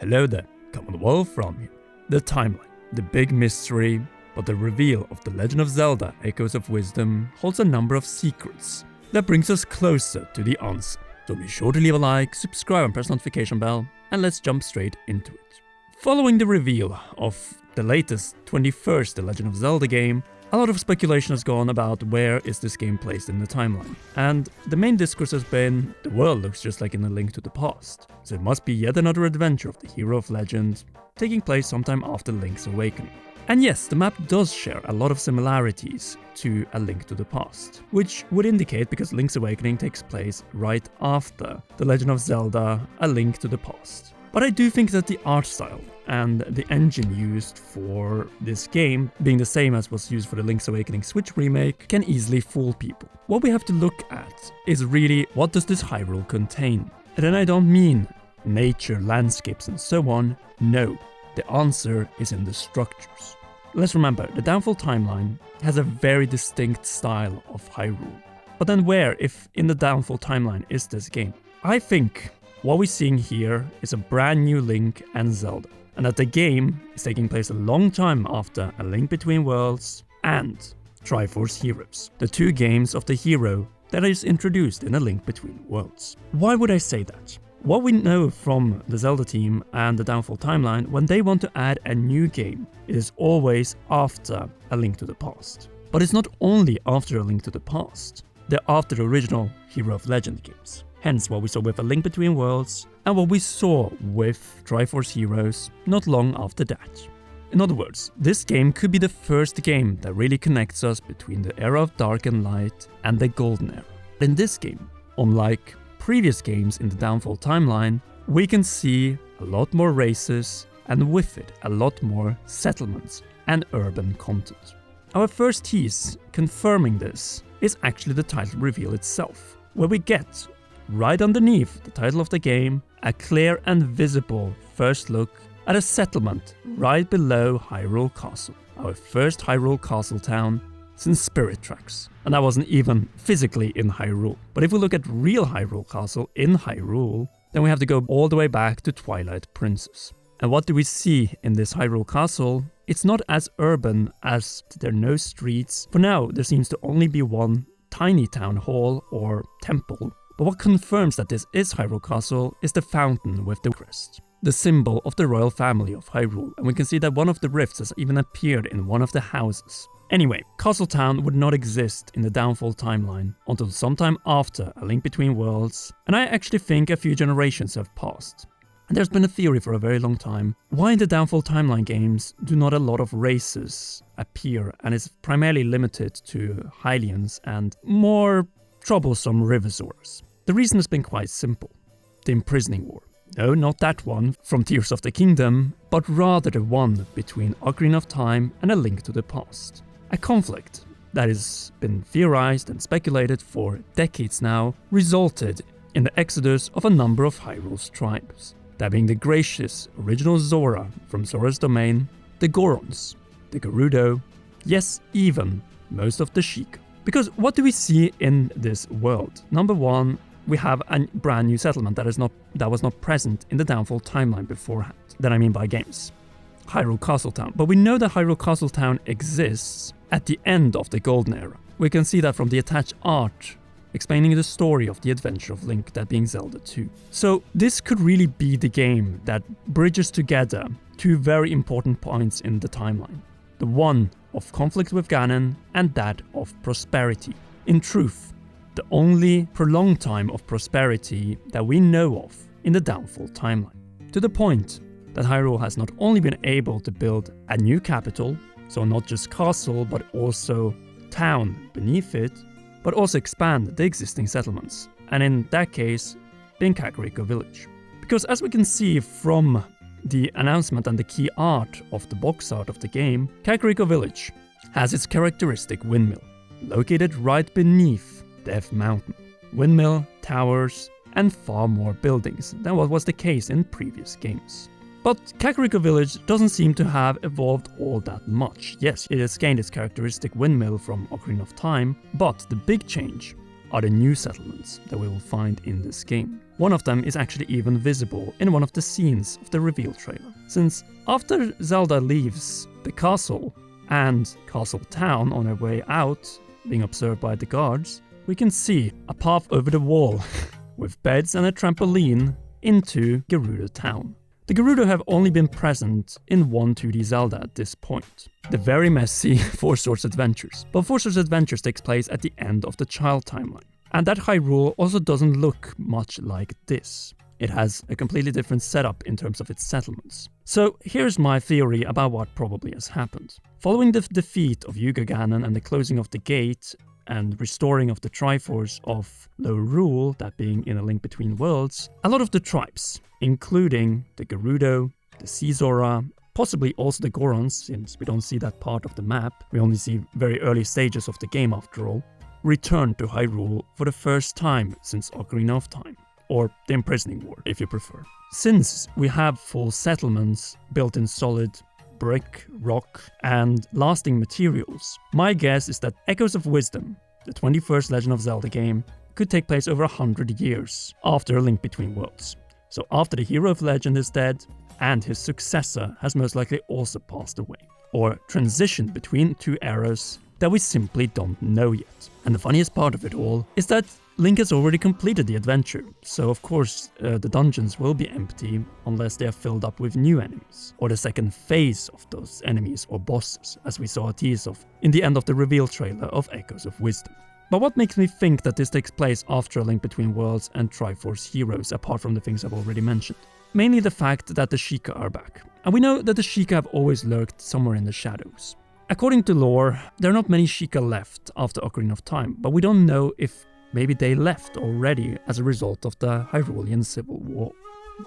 Hello there, Commonwealth from here. The timeline, the big mystery, but the reveal of The Legend of Zelda Echoes of Wisdom holds a number of secrets that brings us closer to the answer. So be sure to leave a like, subscribe and press the notification bell, and let's jump straight into it. Following the reveal of the latest 21st The Legend of Zelda game, a lot of speculation has gone about where is this game placed in the timeline. And the main discourse has been, the world looks just like in A Link to the Past, so it must be yet another adventure of the hero of legend, taking place sometime after Link's awakening. And yes, the map does share a lot of similarities to A Link to the Past, which would indicate because Link's awakening takes place right after The Legend of Zelda A Link to the Past. But I do think that the art style and the engine used for this game, being the same as was used for the Link's Awakening Switch remake, can easily fool people. What we have to look at is really, what does this Hyrule contain? And then I don't mean nature, landscapes and so on, no. The answer is in the structures. Let's remember, the Downfall timeline has a very distinct style of Hyrule. But then where, if in the Downfall timeline, is this game? I think what we're seeing here is a brand new Link and Zelda, and that the game is taking place a long time after A Link Between Worlds and Triforce Heroes, the two games of the hero that is introduced in A Link Between Worlds. Why would I say that? What we know from the Zelda team and the Downfall timeline, when they want to add a new game, it is always after A Link to the Past. But it's not only after A Link to the Past, they're after the original Hero of Legend games. Hence what we saw with A Link Between Worlds and what we saw with Triforce Heroes not long after that. In other words, this game could be the first game that really connects us between the era of Dark and Light and the Golden Era. In this game, unlike previous games in the Downfall timeline, we can see a lot more races and with it a lot more settlements and urban content. Our first tease confirming this is actually the title reveal itself, where we get, right underneath the title of the game, a clear and visible first look at a settlement right below Hyrule Castle, our first Hyrule Castle town since Spirit Tracks. And that wasn't even physically in Hyrule. But if we look at real Hyrule Castle in Hyrule, then we have to go all the way back to Twilight Princess. And what do we see in this Hyrule Castle? It's not as urban as there are no streets. For now, there seems to only be one tiny town hall or temple. But what confirms that this is Hyrule Castle is the fountain with the crest, the symbol of the royal family of Hyrule, and we can see that one of the rifts has even appeared in one of the houses. Anyway, Castletown would not exist in the Downfall timeline until sometime after A Link Between Worlds, and I actually think a few generations have passed. And there's been a theory for a very long time, why in the Downfall timeline games do not a lot of races appear, and is primarily limited to Hylians and more troublesome Riversaurs. The reason has been quite simple. The Imprisoning War. No, not that one from Tears of the Kingdom, but rather the one between Ocarina of Time and A Link to the Past. A conflict that has been theorized and speculated for decades now resulted in the exodus of a number of Hyrule's tribes. That being the gracious original Zora from Zora's Domain, the Gorons, the Gerudo, yes, even most of the Sheikah. Because what do we see in this world? Number one, we have a brand new settlement that was not present in the Downfall timeline beforehand. That I mean by games. Hyrule Castletown. But we know that Hyrule Castletown exists at the end of the Golden Era. We can see that from the attached art explaining the story of the adventure of Link, that being Zelda 2. So this could really be the game that bridges together two very important points in the timeline. The one of conflict with Ganon and that of prosperity. In truth, the only prolonged time of prosperity that we know of in the Downfall timeline. To the point that Hyrule has not only been able to build a new capital, so not just castle but also town beneath it, but also expand the existing settlements, and in that case, being Kakariko Village. Because as we can see from the announcement and the key art of the box art of the game, Kakariko Village has its characteristic windmill, located right beneath Death Mountain. Windmill, towers, and far more buildings than what was the case in previous games. But Kakariko Village doesn't seem to have evolved all that much. Yes, it has gained its characteristic windmill from Ocarina of Time, but the big change are the new settlements that we will find in this game. One of them is actually even visible in one of the scenes of the reveal trailer. Since after Zelda leaves the castle and Castle Town on her way out, being observed by the guards, we can see a path over the wall with beds and a trampoline into Gerudo Town. The Gerudo have only been present in one 2D Zelda at this point, the very messy Four Swords Adventures. But Four Swords Adventures takes place at the end of the Child timeline. And that Hyrule also doesn't look much like this. It has a completely different setup in terms of its settlements. So here's my theory about what probably has happened. Following the defeat of Yuga Ganon and the closing of the gate and restoring of the Triforce of Low Rule, that being in A Link Between Worlds, a lot of the tribes, including the Gerudo, the Sea Zora, possibly also the Gorons, since we don't see that part of the map, we only see very early stages of the game after all, returned to Hyrule for the first time since Ocarina of Time, or the Imprisoning War if you prefer. Since we have full settlements built in solid brick, rock, and lasting materials, my guess is that Echoes of Wisdom, the 21st Legend of Zelda game, could take place over 100 years after A Link Between Worlds. So after the hero of legend is dead, and his successor has most likely also passed away, or transitioned between two eras that we simply don't know yet. And the funniest part of it all is that Link has already completed the adventure, so of course the dungeons will be empty unless they are filled up with new enemies, or the second phase of those enemies or bosses, as we saw a tease of in the end of the reveal trailer of Echoes of Wisdom. But what makes me think that this takes place after A Link Between Worlds and Triforce Heroes, apart from the things I've already mentioned? Mainly the fact that the Sheikah are back. And we know that the Sheikah have always lurked somewhere in the shadows. According to lore, there are not many Sheikah left after Ocarina of Time, but we don't know if maybe they left already as a result of the Hyrulean Civil War.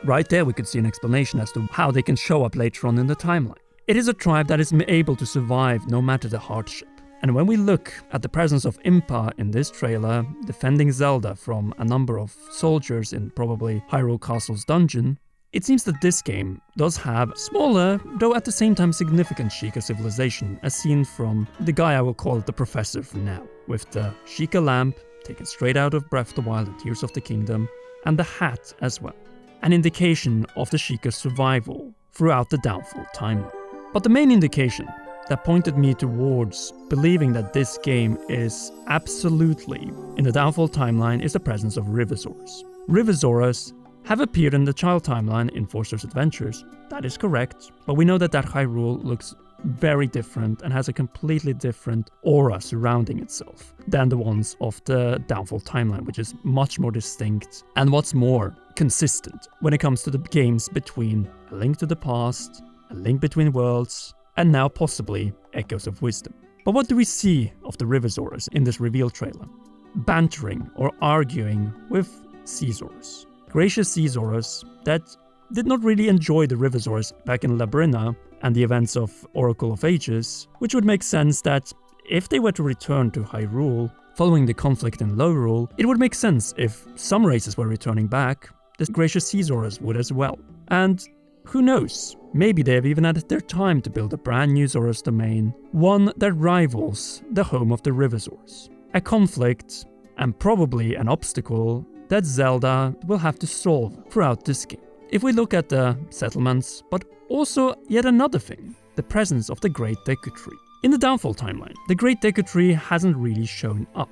Right there we could see an explanation as to how they can show up later on in the timeline. It is a tribe that is able to survive no matter the hardship. And when we look at the presence of Impa in this trailer, defending Zelda from a number of soldiers in probably Hyrule Castle's dungeon, it seems that this game does have smaller, though at the same time significant Sheikah civilization, as seen from the guy I will call the Professor for now, with the Sheikah lamp, taken straight out of Breath of the Wild and Tears of the Kingdom, and the hat as well, an indication of the Sheikah's survival throughout the Downfall timeline. But the main indication that pointed me towards believing that this game is absolutely in the Downfall timeline is the presence of Riverzoras. Riverzoras have appeared in the Child timeline in Four Swords Adventures, that is correct, but we know that Hyrule looks very different and has a completely different aura surrounding itself than the ones of the Downfall timeline, which is much more distinct and what's more, consistent when it comes to the games between A Link to the Past, A Link Between Worlds, and now possibly Echoes of Wisdom. But what do we see of the Riverzoras in this reveal trailer? Bantering or arguing with Sea Zoras. Gracious Sea Zoras that did not really enjoy the Riverzoras back in Labyrinth and the events of Oracle of Ages, which would make sense that if they were to return to Hyrule following the conflict in Low Rule, it would make sense if some races were returning back, the Gracious Sea Zoras would as well. And who knows, maybe they have even had their time to build a brand new Zora's domain, one that rivals the home of the Riverzoras. A conflict, and probably an obstacle, that Zelda will have to solve throughout this game. If we look at the settlements, but also yet another thing, the presence of the Great Deku Tree. In the Downfall timeline, the Great Deku Tree hasn't really shown up,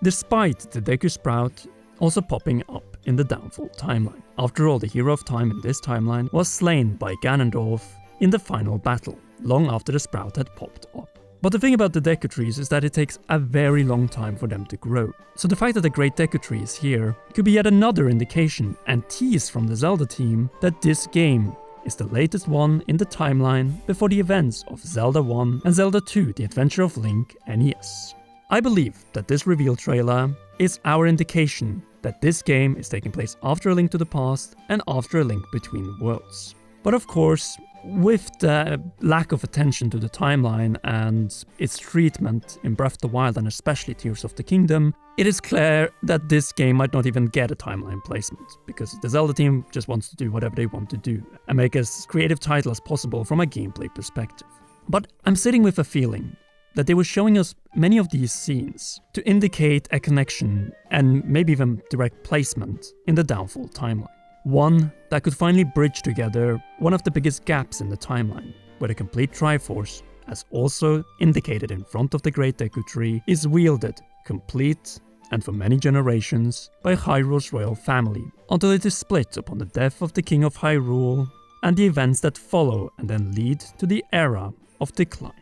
despite the Deku Sprout also popping up in the Downfall timeline. After all, the hero of time in this timeline was slain by Ganondorf in the final battle, long after the Sprout had popped up. But the thing about the Deku Trees is that it takes a very long time for them to grow. So the fact that the Great Deku Tree is here could be yet another indication and tease from the Zelda team that this game is the latest one in the timeline before the events of Zelda 1 and Zelda 2, The Adventure of Link NES. I believe that this reveal trailer is our indication that this game is taking place after A Link to the Past and after A Link Between Worlds. But of course, with the lack of attention to the timeline and its treatment in Breath of the Wild and especially Tears of the Kingdom, it is clear that this game might not even get a timeline placement, because the Zelda team just wants to do whatever they want to do and make as creative title as possible from a gameplay perspective. But I'm sitting with a feeling that they were showing us many of these scenes to indicate a connection and maybe even direct placement in the Downfall timeline. One that could finally bridge together one of the biggest gaps in the timeline, where the complete Triforce, as also indicated in front of the Great Deku Tree, is wielded, complete, and for many generations, by Hyrule's royal family, until it is split upon the death of the King of Hyrule and the events that follow and then lead to the era of decline.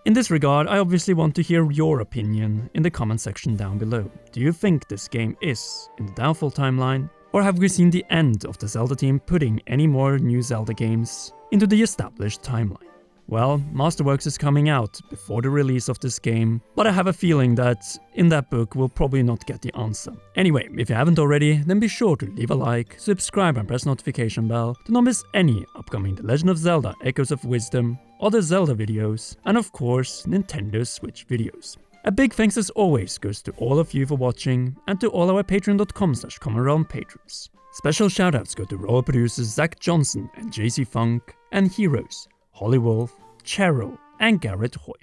In this regard, I obviously want to hear your opinion in the comment section down below. Do you think this game is in the Downfall timeline, or have we seen the end of the Zelda team putting any more new Zelda games into the established timeline? Well, Masterworks is coming out before the release of this game, but I have a feeling that in that book we'll probably not get the answer. Anyway, if you haven't already, then be sure to leave a like, subscribe and press notification bell to not miss any upcoming The Legend of Zelda Echoes of Wisdom, other Zelda videos, and of course Nintendo Switch videos. A big thanks as always goes to all of you for watching and to all our patreon.com/commonrealm patrons. Special shoutouts go to role producers Zach Johnson and JC Funk, and heroes Holly Wolf, Cheryl, and Garrett Hoy.